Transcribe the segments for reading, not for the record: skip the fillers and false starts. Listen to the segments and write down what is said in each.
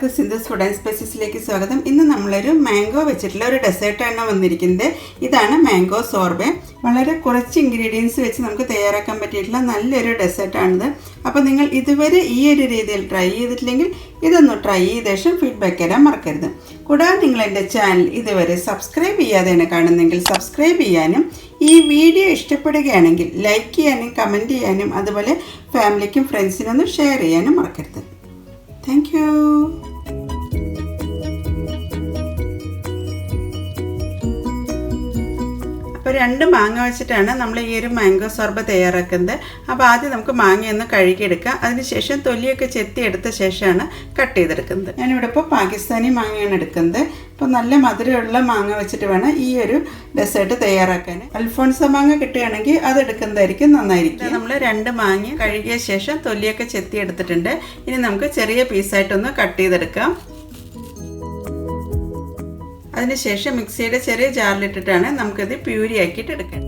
എല്ലാവർക്കും Sindhu's food and സ്പൈസസിലേക്ക് സ്വാഗതം. ഇന്ന് നമ്മളൊരു മാംഗോ വെച്ചിട്ടുള്ള ഒരു ഡെസേർട്ടാണ് വന്നിരിക്കുന്നത്. ഇതാണ് മാംഗോ സോർബെ. വളരെ കുറച്ച് ഇൻഗ്രീഡിയൻസ് വെച്ച് നമുക്ക് തയ്യാറാക്കാൻ പറ്റിയിട്ടുള്ള നല്ലൊരു ഡെസേർട്ടാണിത്. അപ്പോൾ നിങ്ങൾ ഇതുവരെ ഈ ഒരു രീതിയിൽ ട്രൈ ചെയ്തിട്ടില്ലെങ്കിൽ ഇതൊന്ന് ട്രൈ ചെയ്ത ശേഷം ഫീഡ്ബാക്ക് തരാൻ മറക്കരുത്. കൂടാതെ നിങ്ങൾ എൻ്റെ ചാനൽ ഇതുവരെ സബ്സ്ക്രൈബ് ചെയ്യാതെയാണ് കാണുന്നെങ്കിൽ സബ്സ്ക്രൈബ് ചെയ്യാനും ഈ വീഡിയോ ഇഷ്ടപ്പെടുകയാണെങ്കിൽ ലൈക്ക് ചെയ്യാനും കമൻറ്റ് ചെയ്യാനും അതുപോലെ ഫാമിലിക്കും ഫ്രണ്ട്സിനും ഒന്ന് ഷെയർ ചെയ്യാനും മറക്കരുത്. Thank you. അപ്പോൾ 2 മാങ്ങ വെച്ചിട്ടാണ് നമ്മൾ ഈ ഒരു മാംഗോ സോർബ തയ്യാറാക്കുന്നത്. അപ്പോൾ ആദ്യം നമുക്ക് മാങ്ങയൊന്ന് കഴുകിയെടുക്കാം. അതിനുശേഷം തൊലിയൊക്കെ ചെത്തി എടുത്ത ശേഷമാണ് കട്ട് ചെയ്തെടുക്കുന്നത്. ഞാനിവിടെ ഇപ്പോൾ പാകിസ്ഥാനി മാങ്ങയാണ് എടുക്കുന്നത്. അപ്പോൾ നല്ല മധുരമുള്ള മാങ്ങ വെച്ചിട്ട് വേണം ഈ ഒരു ഡെസേർട്ട് തയ്യാറാക്കാൻ. അൽഫോൺസ മാങ്ങ കിട്ടുകയാണെങ്കിൽ അത് എടുക്കുന്നതായിരിക്കും നന്നായിരിക്കും. നമ്മൾ 2 മാങ്ങ കഴുകിയ ശേഷം തൊലിയൊക്കെ ചെത്തി എടുത്തിട്ടുണ്ട്. ഇനി നമുക്ക് ചെറിയ പീസായിട്ടൊന്ന് കട്ട് ചെയ്തെടുക്കാം. അതിനുശേഷം മിക്സിയുടെ ചെറിയ ജാറിലിട്ടിട്ടാണ് നമുക്കിത് പ്യൂരി ആക്കിയിട്ട് എടുക്കാൻ.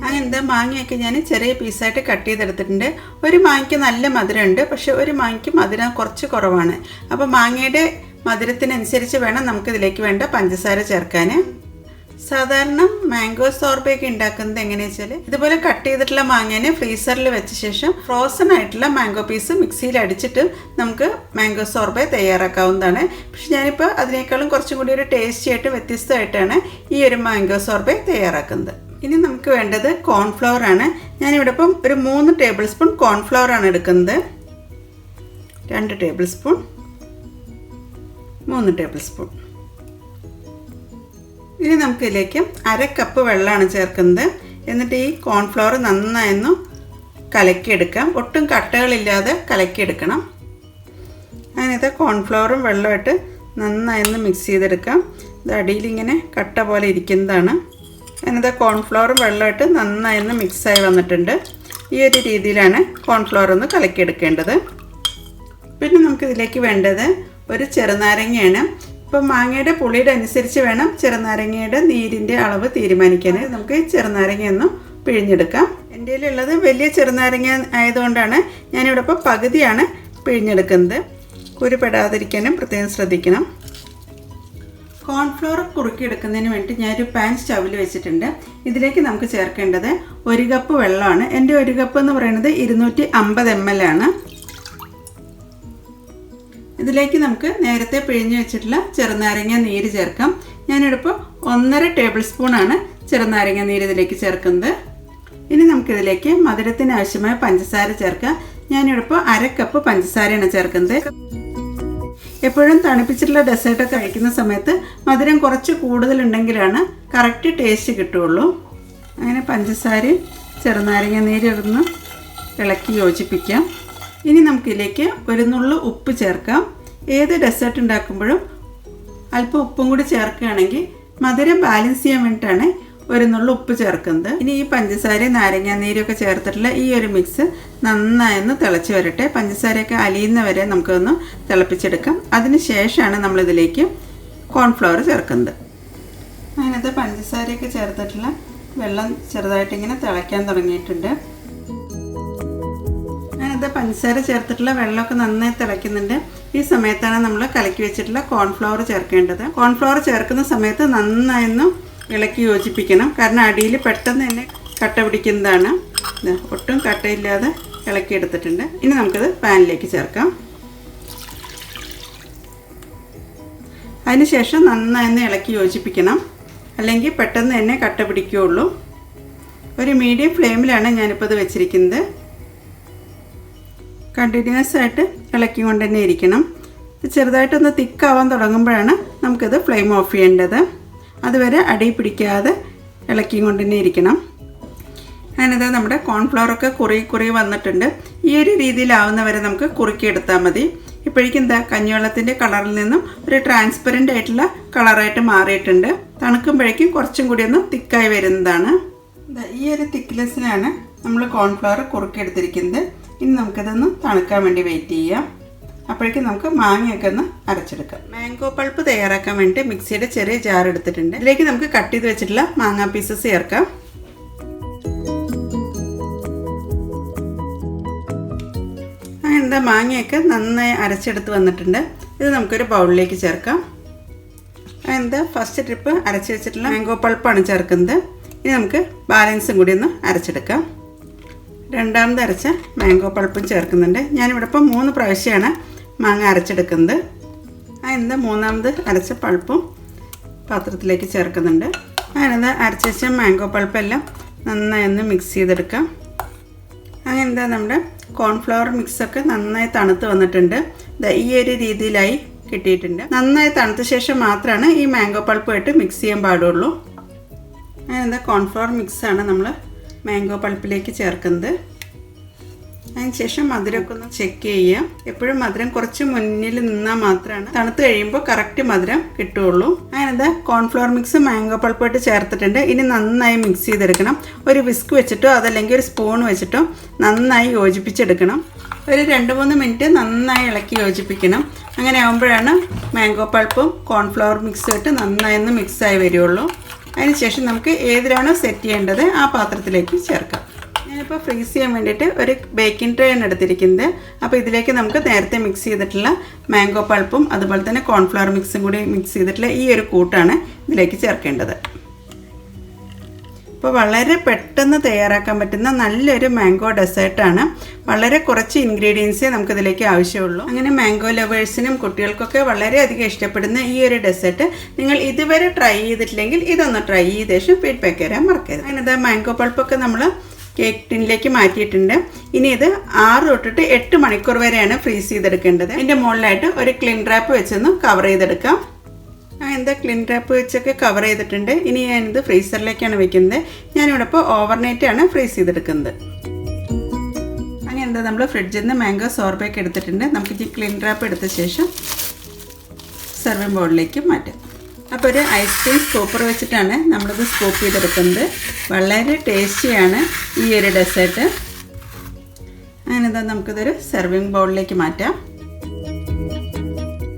അങ്ങനത്തെ മാങ്ങയൊക്കെ ഞാൻ ചെറിയ പീസായിട്ട് കട്ട് ചെയ്തെടുത്തിട്ടുണ്ട്. ഒരു മാങ്ങയ്ക്ക് നല്ല മധുരമുണ്ട്, പക്ഷെ ഒരു മാങ്ങയ്ക്ക് മധുരം കുറച്ച് കുറവാണ്. അപ്പോൾ മാങ്ങയുടെ മധുരത്തിനനുസരിച്ച് വേണം നമുക്കിതിലേക്ക് വേണ്ട പഞ്ചസാര ചേർക്കാൻ. സാധാരണ മാംഗോ സോർബയൊക്കെ ഉണ്ടാക്കുന്നത് എങ്ങനെയാണെന്ന് വെച്ചാൽ ഇതുപോലെ കട്ട് ചെയ്തിട്ടുള്ള മാങ്ങേനെ ഫ്രീസറിൽ വെച്ച ശേഷം ഫ്രോസൺ ആയിട്ടുള്ള മാംഗോ പീസ് മിക്സിയിൽ അടിച്ചിട്ട് നമുക്ക് മാംഗോ സോർബ തയ്യാറാക്കാവുന്നതാണ്. പക്ഷെ ഞാനിപ്പോൾ അതിനേക്കാളും കുറച്ചും കൂടി ഒരു ടേസ്റ്റി ആയിട്ട് വ്യത്യസ്തമായിട്ടാണ് ഈ ഒരു മാംഗോ സോർബ തയ്യാറാക്കുന്നത്. ഇനി നമുക്ക് വേണ്ടത് കോൺഫ്ലവർ ആണ്. ഞാനിവിടെ ഇപ്പം ഒരു 3 ടേബിൾ സ്പൂൺ കോൺഫ്ലവർ ആണ് എടുക്കുന്നത്. 2 ടേബിൾ സ്പൂൺ, 3 ടേബിൾ സ്പൂൺ. ഇനി നമുക്കിതിലേക്ക് 1/2 കപ്പ് വെള്ളമാണ് ചേർക്കുന്നത്. എന്നിട്ട് ഈ കോൺഫ്ലവർ നന്നായൊന്ന് കലക്കിയെടുക്കാം. ഒട്ടും കട്ടകളില്ലാതെ കലക്കിയെടുക്കണം. അങ്ങനത്തെ കോൺഫ്ലവറും വെള്ളമായിട്ട് നന്നായൊന്ന് മിക്സ് ചെയ്തെടുക്കാം. ഇത് അടിയിലിങ്ങനെ കട്ട പോലെ ഇരിക്കുന്നതാണ്. അങ്ങനത്തെ കോൺഫ്ലവറും വെള്ളമായിട്ട് നന്നായൊന്ന് മിക്സായി വന്നിട്ടുണ്ട്. ഈ ഒരു രീതിയിലാണ് കോൺഫ്ലവർ ഒന്ന് കലക്കിയെടുക്കേണ്ടത്. പിന്നെ നമുക്കിതിലേക്ക് വേണ്ടത് ഒരു ചെറുനാരങ്ങയാണ്. ഇപ്പോൾ മാങ്ങയുടെ പുളിയുടെ അനുസരിച്ച് വേണം ചെറുനാരങ്ങയുടെ നീരിൻ്റെ അളവ് തീരുമാനിക്കാൻ. നമുക്ക് ചെറുനാരങ്ങയൊന്നും പിഴിഞ്ഞെടുക്കാം. എൻ്റെ കയ്യിലുള്ളത് വലിയ ചെറുനാരങ്ങ ആയതുകൊണ്ടാണ് ഞാനിവിടെ ഇപ്പോൾ പകുതിയാണ് പിഴിഞ്ഞെടുക്കുന്നത്. കുരുപ്പെടാതിരിക്കാനും പ്രത്യേകം ശ്രദ്ധിക്കണം. കോൺഫ്ലവർ കുറുക്കിയെടുക്കുന്നതിന് വേണ്ടി ഞാനൊരു പാൻ സ്റ്റൗവിൽ വെച്ചിട്ടുണ്ട്. ഇതിലേക്ക് നമുക്ക് ചേർക്കേണ്ടത് 1 കപ്പ് വെള്ളമാണ്. എൻ്റെ 1 കപ്പ് എന്ന് പറയുന്നത് 250 ml ആണ്. ഇതിലേക്ക് നമുക്ക് നേരത്തെ പിഴിഞ്ഞ് വെച്ചിട്ടുള്ള ചെറുനാരങ്ങ നീര് ചേർക്കാം. ഞാനിവിടെ 1.5 ടേബിൾ സ്പൂണാണ് ചെറുനാരങ്ങ നീര് ഇതിലേക്ക് ചേർക്കുന്നത്. ഇനി നമുക്കിതിലേക്ക് മധുരത്തിന് ആവശ്യമായ പഞ്ചസാര ചേർക്കാം. ഞാനിവിടെ 1/2 കപ്പ് പഞ്ചസാരയാണ് ചേർക്കുന്നത്. എപ്പോഴും തണുപ്പിച്ചിട്ടുള്ള ഡെസേർട്ടൊക്കെ കഴിക്കുന്ന സമയത്ത് മധുരം കുറച്ച് കൂടുതലുണ്ടെങ്കിലാണ് കറക്റ്റ് ടേസ്റ്റ് കിട്ടുകയുള്ളൂ. അങ്ങനെ പഞ്ചസാരയും ചെറുനാരങ്ങ നീരൊന്ന് ഇളക്കി യോജിപ്പിക്കാം. ഇനി നമുക്കിതിലേക്ക് ഒരു നുള്ളു ഉപ്പ് ചേർക്കാം. ഏത് ഡെസേർട്ട് ഉണ്ടാക്കുമ്പോഴും അല്പം ഉപ്പും കൂടി ചേർക്കുകയാണെങ്കിൽ മധുരം ബാലൻസ് ചെയ്യാൻ വേണ്ടിയിട്ടാണ് ഒരു നുള്ളു ഉപ്പ് ചേർക്കുന്നത്. ഇനി ഈ പഞ്ചസാരയും നാരങ്ങ നീരൊക്കെ ചേർത്തിട്ടുള്ള ഈ ഒരു മിക്സ് നന്നായൊന്ന് തിളച്ച് വരട്ടെ. പഞ്ചസാരയൊക്കെ അലിയുന്നവരെ നമുക്കൊന്ന് തിളപ്പിച്ചെടുക്കാം. അതിന് ശേഷമാണ് നമ്മളിതിലേക്ക് കോൺഫ്ലവർ ചേർക്കുന്നത്. അങ്ങനത്തെ പഞ്ചസാരയൊക്കെ ചേർത്തിട്ടുള്ള വെള്ളം ചെറുതായിട്ടിങ്ങനെ തിളയ്ക്കാൻ തുടങ്ങിയിട്ടുണ്ട്. അങ്ങനത്തെ പഞ്ചസാര ചേർത്തിട്ടുള്ള വെള്ളമൊക്കെ നന്നായി തിളയ്ക്കുന്നുണ്ട്. ഈ സമയത്താണ് നമ്മൾ കലക്കി വെച്ചിട്ടുള്ള കോൺഫ്ലവർ ചേർക്കേണ്ടത്. കോൺഫ്ലവർ ചേർക്കുന്ന സമയത്ത് നന്നായൊന്ന് ഇളക്കി യോജിപ്പിക്കണം. കാരണം അടിയിൽ പെട്ടെന്ന് തന്നെ കട്ട പിടിക്കുന്നതാണ്. ഒട്ടും കട്ടയില്ലാതെ ഇളക്കിയെടുത്തിട്ടുണ്ട്. ഇനി നമുക്കത് പാനിലേക്ക് ചേർക്കാം. അതിനുശേഷം നന്നായൊന്ന് ഇളക്കി യോജിപ്പിക്കണം. അല്ലെങ്കിൽ പെട്ടെന്ന് തന്നെ കട്ട പിടിക്കുകയുള്ളൂ. ഒരു മീഡിയം ഫ്ലെയിമിലാണ് ഞാനിപ്പോൾ ഇത് വെച്ചിരിക്കുന്നത്. കണ്ടിന്യൂസ് ആയിട്ട് ഇളക്കിക്കൊണ്ട് തന്നെ ഇരിക്കണം. ചെറുതായിട്ടൊന്ന് തിക്കാവാൻ തുടങ്ങുമ്പോഴാണ് നമുക്കിത് ഫ്ലെയിം ഓഫ് ചെയ്യേണ്ടത്. അതുവരെ അടി പിടിക്കാതെ ഇളക്കിക്കൊണ്ട് തന്നെ ഇരിക്കണം. അങ്ങനത്തെ നമ്മുടെ കോൺഫ്ലവറൊക്കെ കുറി വന്നിട്ടുണ്ട്. ഈ ഒരു രീതിയിലാവുന്നവരെ നമുക്ക് കുറുക്കിയെടുത്താൽ മതി. ഇപ്പോഴേക്കും എന്താ കഞ്ഞിവെള്ളത്തിൻ്റെ കളറിൽ നിന്നും ഒരു ട്രാൻസ്പെറൻ്റ് ആയിട്ടുള്ള കളറായിട്ട് മാറിയിട്ടുണ്ട്. തണുക്കുമ്പോഴേക്കും കുറച്ചും കൂടി ഒന്ന് തിക്കായി വരുന്നതാണ്. ഈ ഒരു തിക്നെസ്സിനാണ് നമ്മൾ കോൺഫ്ലവർ കുറുക്കിയെടുത്തിരിക്കുന്നത്. ഇനി നമുക്കതൊന്ന് തണുക്കാൻ വേണ്ടി വെയിറ്റ് ചെയ്യാം. അപ്പോഴേക്കും നമുക്ക് മാങ്ങയൊക്കെ ഒന്ന് അരച്ചെടുക്കാം. മാംഗോ പൾപ്പ് തയ്യാറാക്കാൻ വേണ്ടി മിക്സിയുടെ ചെറിയ ജാർ എടുത്തിട്ടുണ്ട്. ഇതിലേക്ക് നമുക്ക് കട്ട് ചെയ്ത് വെച്ചിട്ടുള്ള മാങ്ങാ പീസസ് ചേർക്കാം. എന്താ മാങ്ങയൊക്കെ നന്നായി അരച്ചെടുത്ത് വന്നിട്ടുണ്ട്. ഇത് നമുക്കൊരു ബൗളിലേക്ക് ചേർക്കാം. എന്താ ഫസ്റ്റ് ട്രിപ്പ് അരച്ച് വെച്ചിട്ടുള്ള മാംഗോ പൾപ്പാണ് ചേർക്കുന്നത്. ഇനി നമുക്ക് ബാലൻസും കൂടി ഒന്ന് അരച്ചെടുക്കാം. രണ്ടാമത് അരച്ച മാംഗോ പൾപ്പും ചേർക്കുന്നുണ്ട്. ഞാനിവിടെ ഇപ്പോൾ 3 പ്രാവശ്യമാണ് മാങ്ങ അരച്ചെടുക്കുന്നത്. എന്താ മൂന്നാമത് അരച്ച പൾപ്പും പാത്രത്തിലേക്ക് ചേർക്കുന്നുണ്ട്. അതിനെന്താ അരച്ച് വെച്ച മാംഗോ പൾപ്പെല്ലാം നന്നായി ഒന്ന് മിക്സ് ചെയ്തെടുക്കാം. അങ്ങനെ എന്താ നമ്മുടെ കോൺഫ്ലവർ മിക്സൊക്കെ നന്നായി തണുത്ത് വന്നിട്ടുണ്ട്. ഈ ഒരു രീതിയിലായി കിട്ടിയിട്ടുണ്ട്. നന്നായി തണുത്ത ശേഷം മാത്രമാണ് ഈ മാംഗോ പൾപ്പുമായിട്ട് മിക്സ് ചെയ്യാൻ പാടുള്ളൂ. അങ്ങനെ എന്താ കോൺഫ്ലവർ മിക്സാണ് നമ്മൾ മാംഗോ പൾപ്പിലേക്ക് ചേർക്കുന്നത്. അതിനുശേഷം മധുരമൊക്കെ ഒന്ന് ചെക്ക് ചെയ്യാം. എപ്പോഴും മധുരം കുറച്ച് മുന്നിൽ നിന്നാൽ മാത്രമാണ് തണുത്ത് കഴിയുമ്പോൾ കറക്റ്റ് മധുരം കിട്ടുകയുള്ളൂ. അങ്ങനെന്താ കോൺഫ്ലവർ മിക്സ് മാംഗോ പൾപ്പായിട്ട് ചേർത്തിട്ടുണ്ട്. ഇനി നന്നായി മിക്സ് ചെയ്തെടുക്കണം. ഒരു വിസ്ക് വെച്ചിട്ടോ അതല്ലെങ്കിൽ ഒരു സ്പൂൺ വെച്ചിട്ടോ നന്നായി യോജിപ്പിച്ചെടുക്കണം. ഒരു 2-3 മിനിറ്റ് നന്നായി ഇളക്കി യോജിപ്പിക്കണം. അങ്ങനെ ആകുമ്പോഴാണ് മാംഗോ പൾപ്പും കോൺഫ്ലവർ മിക്സുമായിട്ട് നന്നായി ഒന്ന് മിക്സായി വരികയുള്ളൂ. അതിനുശേഷം നമുക്ക് ഏതിലാണോ സെറ്റ് ചെയ്യേണ്ടത് ആ പാത്രത്തിലേക്ക് ചേർക്കാം. ഞാനിപ്പോൾ ഫ്രീസ് ചെയ്യാൻ വേണ്ടിയിട്ട് ഒരു ബേക്കിംഗ് ട്രേ ആണ് എടുത്തിരിക്കുന്നത്. അപ്പോൾ ഇതിലേക്ക് നമുക്ക് നേരത്തെ മിക്സ് ചെയ്തിട്ടുള്ള മാംഗോ പൾപ്പും അതുപോലെ തന്നെ കോൺഫ്ലവർ മിക്സും കൂടി മിക്സ് ചെയ്തിട്ടുള്ള ഈ ഒരു കൂട്ടാണ് ഇതിലേക്ക് ചേർക്കേണ്ടത്. ഇപ്പോൾ വളരെ പെട്ടെന്ന് തയ്യാറാക്കാൻ പറ്റുന്ന നല്ലൊരു മാംഗോ ഡെസേർട്ടാണ്. വളരെ കുറച്ച് ഇൻഗ്രീഡിയൻസേ നമുക്കിതിലേക്ക് ആവശ്യമുള്ളൂ. അങ്ങനെ മാംഗോ ലവേഴ്സിനും കുട്ടികൾക്കൊക്കെ വളരെയധികം ഇഷ്ടപ്പെടുന്ന ഈ ഒരു ഡെസേർട്ട് നിങ്ങൾ ഇതുവരെ ട്രൈ ചെയ്തിട്ടില്ലെങ്കിൽ ഇതൊന്ന് ട്രൈ ചെയ്ത ശേഷം ഫീഡ്ബാക്ക് തരാൻ മറക്കരുത്. അങ്ങനെ ഇതാ മാംഗോ പൾപ്പൊക്കെ നമ്മൾ കേക്ക് ടിന്നിലേക്ക് മാറ്റിയിട്ടുണ്ട്. ഇനി ഇത് 6 തൊട്ടിട്ട് 8 മണിക്കൂർ വരെയാണ് ഫ്രീസ് ചെയ്തെടുക്കേണ്ടത്. ഇതിൻ്റെ മുകളിലായിട്ട് ഒരു ക്ലിൻ റാപ്പ് വെച്ചൊന്ന് കവർ ചെയ്തെടുക്കാം. എന്താ ക്ലിൻ റാപ്പ് വെച്ചൊക്കെ കവർ ചെയ്തിട്ടുണ്ട്. ഇനി ഞാനിത് ഫ്രീസറിലേക്കാണ് വെക്കുന്നത്. ഞാനിവിടെ ഇപ്പോൾ ഓവർനൈറ്റാണ് ഫ്രീസ് ചെയ്തെടുക്കുന്നത്. അങ്ങനെ എന്താ നമ്മൾ ഫ്രിഡ്ജിൽ നിന്ന് മാംഗോ സോർബേക്ക് എടുത്തിട്ടുണ്ട്. നമുക്ക് ഈ ക്ലിൻ റാപ്പ് എടുത്ത ശേഷം സെർവിങ് ബൗളിലേക്ക് മാറ്റാം. അപ്പോൾ ഒരു ഐസ്ക്രീം സ്കൂപ്പർ വെച്ചിട്ടാണ് നമ്മളിത് സ്കൂപ്പ് ചെയ്തെടുക്കുന്നത്. വളരെ ടേസ്റ്റിയാണ് ഈ ഒരു ഡെസേർട്ട്. അങ്ങനെ എന്താ നമുക്കിതൊരു സെർവിങ് ബൗളിലേക്ക് മാറ്റാം.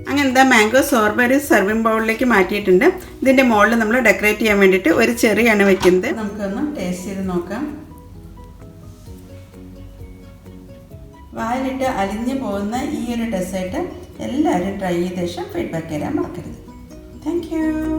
അങ്ങനെ എന്താ മാംഗോ സോർബ ഒരു സെർവിങ് ബൗളിലേക്ക് മാറ്റിയിട്ടുണ്ട്. ഇതിൻ്റെ മുകളിൽ നമ്മൾ ഡെക്കറേറ്റ് ചെയ്യാൻ വേണ്ടിയിട്ട് ഒരു ചെറിയാണ് വെക്കുന്നത്. നമുക്കൊന്ന് ടേസ്റ്റ് ചെയ്ത് നോക്കാം. വായിലിട്ട് അലിഞ്ഞു പോകുന്ന ഈ ഒരു ഡെസേർട്ട് എല്ലാവരും ട്രൈ ചെയ്ത ശേഷം ഫീഡ്ബാക്ക് തരാൻ മറക്കരുത്. Thank you.